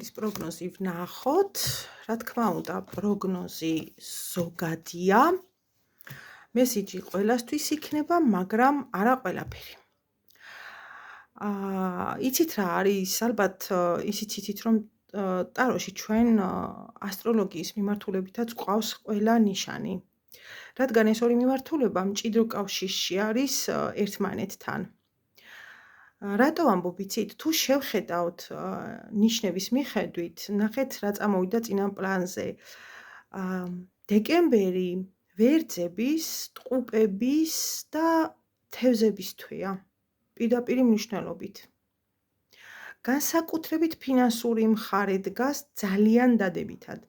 ის პროგნოზი ვნახოთ, რა თქმა უნდა, პროგნოზი ზოგადია. მესიჯი ყველასთვის იქნება, მაგრამ არა ყველაფერი. იცით რა არის, ალბათ ისიც იცით, რომ ტაროში ჩვენ ასტროლოგიის მიმართულებითაც გვყავს ყველა ნიშანი. რადგან ეს ორი მიმართულება მჭიდრო კავშირში არის ერთმანეთთან. რატო ვამბობ იცით? თუ შევხედავთ ნიშნების მიხედვით, ნახეთ რა წამოვიდა წინა პლანზე. დეკემბერი ვერძების, ტყუპების და თევზების თვეა. პირდაპირი მნიშვნელობით. განსაკუთრებით ფინანსური მხარე დგას ძალიან დადებითად.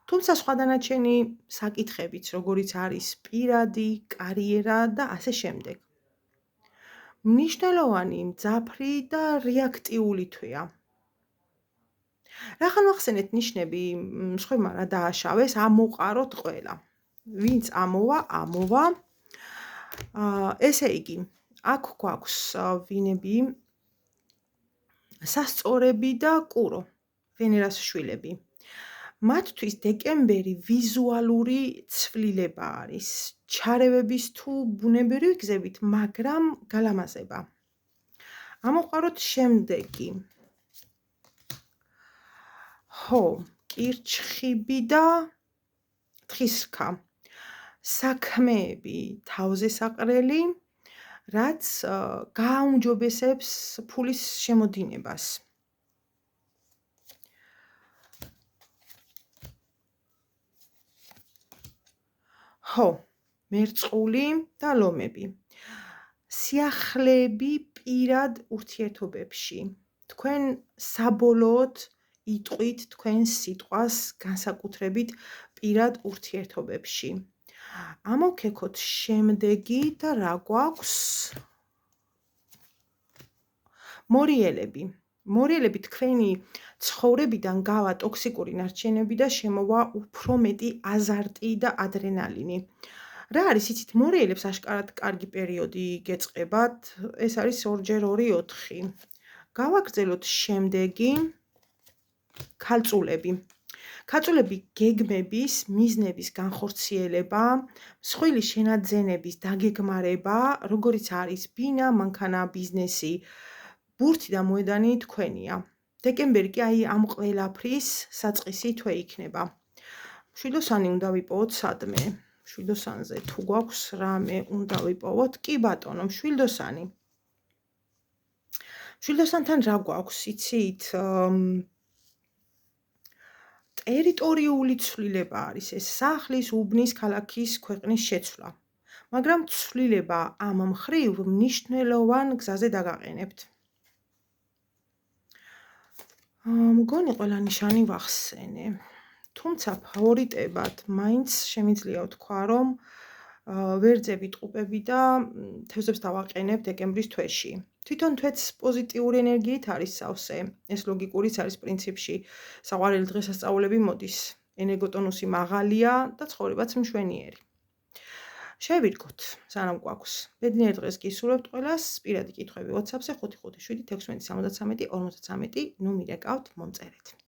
თუმცა სხვა დანარჩენი საკითხებიც, როგორიც არის პირადი, კარიერა და ასე შემდეგ. მნიშვნელოვანი, მძაფრი და რეაქტიული თვეა. რახან ვახსენეთ ნიშნები, სხვებმა რა დააშავეს, ამოყაროთ ყველა. ვინც ამოვა. ესე იგი, აქ გვაქვს ვინები, სასწორები და კურო, ვენერას შვილები. მათთვის დეკემბერი ვიზუალური ცვლილება არის, ჩარევების თუ ბუნებრივი გზებით, მაგრამ გალამაზება. ამოყაროთ შემდეგი. კირჩხიბი და თხისრქა. საქმეები თავზე საყრელი, რაც გააუმჯობესებს ფულის შემოდინებას. მერწყული და ლომები. სიახლეები პირად ურთიერთობებში. თქვენ საბოლოოდ იტყვით თქვენ სიტყვას განსაკუთრებით პირად ურთიერთობებში. ამოვქეკოთ შემდეგი და რა გვაქვს? მორიელები. მორიელები თქვენი ცხოვრებიდან გავა ტოქსიკური ნარჩენები და შემოვა უფრო მეტი აზარტი და ადრენალინი. რა არის, იცით, მორიელებს აშკარად კარგი პერიოდი გეწყებათ, ეს არის 2x2 4. გავაგრძელოთ შემდეგი. ქალწულები. ქალწულები გეგმების, მიზნების განხორციელება, მსხვილი შენაძენების დაგეგმარება, როგორიც არის ბინა, მანქანა, ბიზნესი, ბურთი და მოედანი თქვენია. დეკემბერი კი აი ამ ყველაფრის საწყისი თვე იქნება. მშვიდოსანი უნდა ვიპოვოთ სადმე. მშვიდოსანზე თუ გვაქვს რამე უნდა ვიპოვოთ, კი ბატონო, მშვიდოსანი. მშვიდოსანთან რა გვაქვს, იცით? ტერიტორიული ცვლილება არის ეს სახლის, უბნის, ქალაქის, ქვეყნის შეცვლა. მაგრამ ცვლილება ამ მხრივ მნიშვნელოვან გზაზე დაგაყენებთ. მგონი ყველა ნიშანი ვახსენე. თუმცა ფავორიტებად მაინც შემიძლია ვთქვა, რომ ვერძები, ტყუპები და თევზებს დავაყენებ დეკემბრის თვეში. თვითონ თვეც პოზიტიური ენერგიით არის სავსე. ეს ლოგიკურიც არის პრინციპში. საყვარელი დღესასწაულები მოდის. ენერგოტონუსი მაღალია და ცხოვრებაც მშვენიერი. შევირგოთ, სანამ გვაქვს. ბედნიერ დღეს გისურვებთ ყველას. პირადი კითხვები WhatsApp-ზე 557 16 73 53. ნუ მირეკავთ, მომწერეთ.